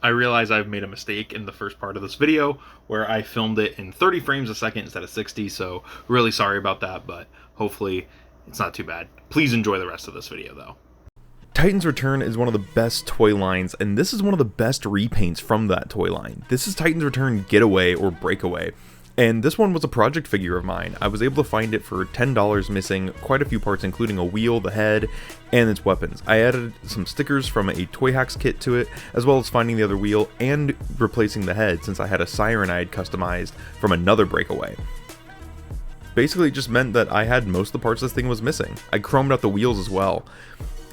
I realize I've made a mistake in the first part of this video where I filmed it in 30 frames a second instead of 60, so really sorry about that, but hopefully it's not too bad. Please enjoy the rest of this video though. Titan's Return is one of the best toy lines, and this is one of the best repaints from that toy line. This is Titan's Return Getaway or Breakaway, and this one was a project figure of mine. I was able to find it for $10 missing quite a few parts, including a wheel, the head, and its weapons. I added some stickers from a Toy Hacks kit to it, as well as finding the other wheel and replacing the head since I had a siren I had customized from another Breakaway. Basically, it just meant that I had most of the parts this thing was missing. I chromed out the wheels as well.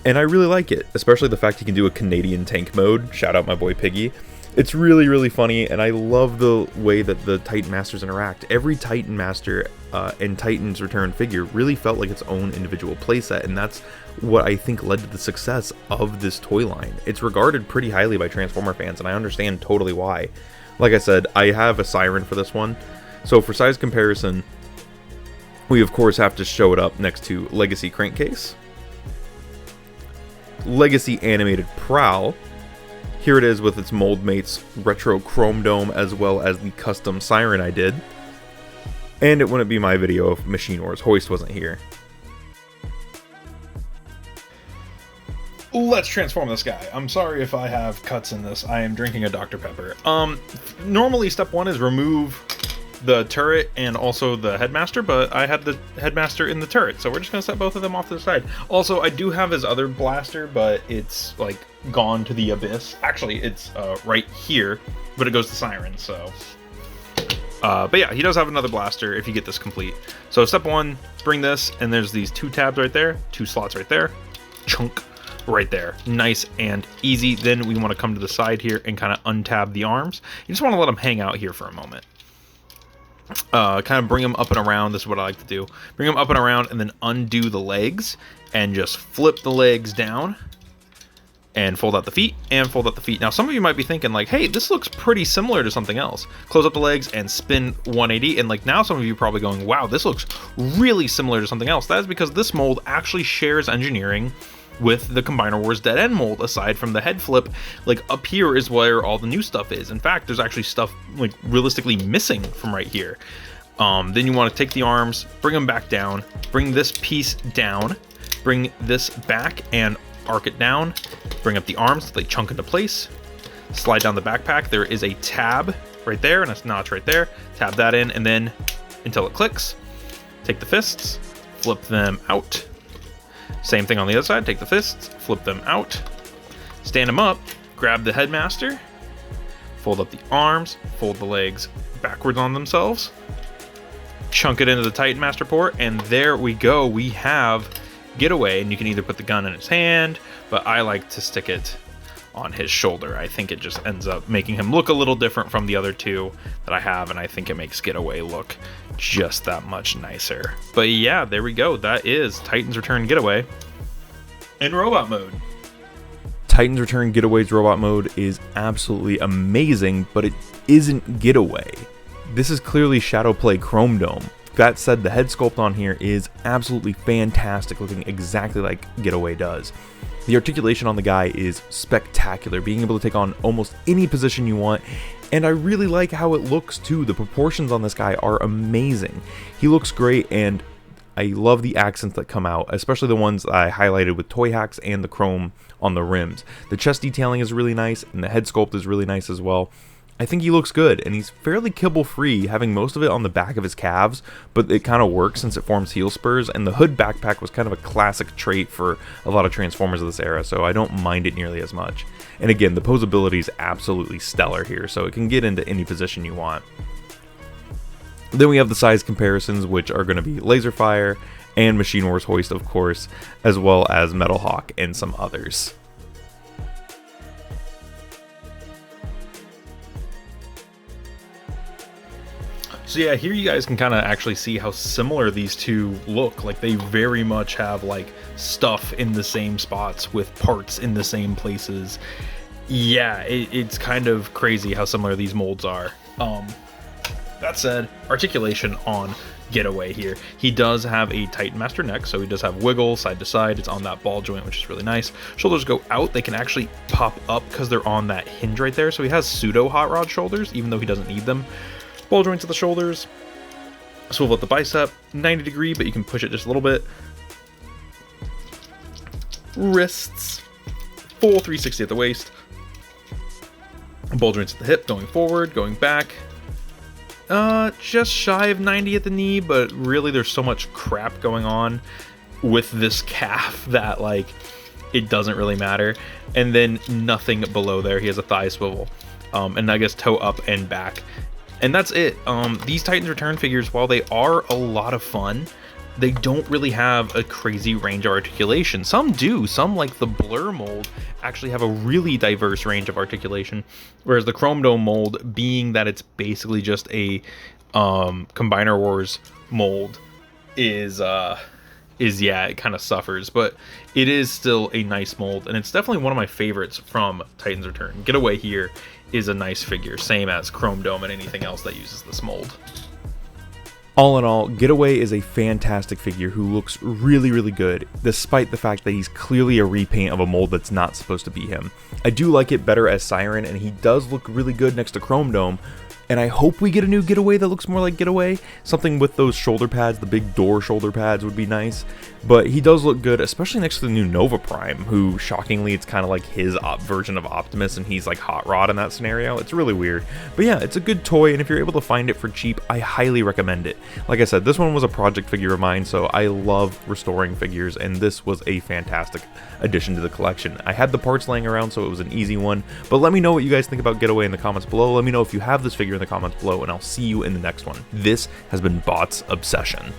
And I really like it, especially the fact you can do a Canadian tank mode. Shout out my boy Piggy. It's really, really funny, and I love the way that the Titan Masters interact. Every Titan Master and Titan's Return figure really felt like its own individual playset, and that's what I think led to the success of this toy line. It's regarded pretty highly by Transformer fans, and I understand totally why. Like I said, I have a siren for this one, so for size comparison, we of course have to show it up next to Legacy Crankcase, Legacy Animated Prowl. Here it is with its mold mates retro chrome dome, as well as the custom siren I did. And it wouldn't be my video if Machine Wars Hoist wasn't here. Let's transform this guy. I'm sorry if I have cuts in this. I am drinking a Dr. Pepper. Normally step one is remove the turret and also the headmaster, but I had the headmaster in the turret, so we're just gonna set both of them off to the side. Also, I do have his other blaster, but it's like gone to the abyss. Actually, it's right here, but it goes to siren, so but yeah, he does have another blaster if you get this complete. So step one, bring this, and there's these two tabs right there, two slots right there, chunk right there, nice and easy. Then we want to come to the side here and kind of untab the arms. You just want to let them hang out here for a moment. Kind of bring them up and around. This is what I like to do. Bring them up and around and then undo the legs and just flip the legs down and fold out the feet and fold out the feet. Now, some of you might be thinking like, hey, this looks pretty similar to something else. Close up the legs and spin 180. And like now some of you are probably going, wow, this looks really similar to something else. That is because this mold actually shares engineering with the Combiner Wars Dead End mold. Aside from the head flip, like up here is where all the new stuff is. In fact, there's actually stuff like realistically missing from right here. Then you want to take the arms, bring them back down, bring this piece down, bring this back and arc it down, bring up the arms so they chunk into place, slide down the backpack. There is a tab right there and a notch right there. Tab that in, and then until it clicks, take the fists, flip them out. Same thing on the other side, take the fists, flip them out, stand them up, grab the headmaster, fold up the arms, fold the legs backwards on themselves, chunk it into the Titan Master port, and there we go. We have Getaway, and you can either put the gun in his hand, but I like to stick it on his shoulder. I think it just ends up making him look a little different from the other two that I have, and I think it makes Getaway look just that much nicer. But yeah, there we go. That is Titan's Return Getaway in robot mode. Titan's Return Getaway's robot mode is absolutely amazing, but it isn't Getaway. This is clearly Shadowplay Chrome Dome. That said, the head sculpt on here is absolutely fantastic, looking exactly like Getaway does. The articulation on the guy is spectacular, being able to take on almost any position you want, and I really like how it looks too. The proportions on this guy are amazing. He looks great, and I love the accents that come out, especially the ones I highlighted with Toy Hacks and the chrome on the rims. The chest detailing is really nice, and the head sculpt is really nice as well. I think he looks good, and he's fairly kibble free, having most of it on the back of his calves, but it kind of works since it forms heel spurs, and the hood backpack was kind of a classic trait for a lot of Transformers of this era, so I don't mind it nearly as much. And again, the posability is absolutely stellar here, so it can get into any position you want. Then we have the size comparisons, which are going to be Laserfire and Machine Wars Hoist, of course, as well as Metal Hawk and some others. So yeah, here you guys can kind of actually see how similar these two look. Like they very much have like stuff in the same spots with parts in the same places. Yeah, it's kind of crazy how similar these molds are. That said, articulation on Getaway here. He does have a Titan Master neck, so he does have wiggle side to side. It's on that ball joint, which is really nice. Shoulders go out. They can actually pop up because they're on that hinge right there. So he has pseudo hot rod shoulders, even though he doesn't need them. Ball joints at the shoulders. Swivel at the bicep. 90 degree, but you can push it just a little bit. Wrists. Full 360 at the waist. Ball joints at the hip, going forward, going back. Just shy of 90 at the knee, but really there's so much crap going on with this calf that, like, it doesn't really matter. And then nothing below there. He has a thigh swivel, and I guess toe up and back. And that's it. These Titans Return figures, while they are a lot of fun, they don't really have a crazy range of articulation. Some do. Some, like the Blur mold, actually have a really diverse range of articulation, whereas the Chrome Dome mold, being that it's basically just a Combiner Wars mold, is yeah, it kind of suffers, but it is still a nice mold, and it's definitely one of my favorites from Titans Return. Getaway here is a nice figure, same as Chrome Dome and anything else that uses this mold. All in all, Getaway is a fantastic figure who looks really, really good, despite the fact that he's clearly a repaint of a mold that's not supposed to be him. I do like it better as Siren, and he does look really good next to Chrome Dome, and I hope we get a new Getaway that looks more like Getaway. Something with those shoulder pads, the big door shoulder pads, would be nice. But he does look good, especially next to the new Nova Prime, who, shockingly, it's kind of like his version of Optimus, and he's like Hot Rod in that scenario. It's really weird. But yeah, it's a good toy, and if you're able to find it for cheap, I highly recommend it. Like I said, this one was a project figure of mine, so I love restoring figures, and this was a fantastic addition to the collection. I had the parts laying around, so it was an easy one. But let me know what you guys think about Getaway in the comments below. Let me know if you have this figure in the comments below, and I'll see you in the next one. This has been Bot's Obsession.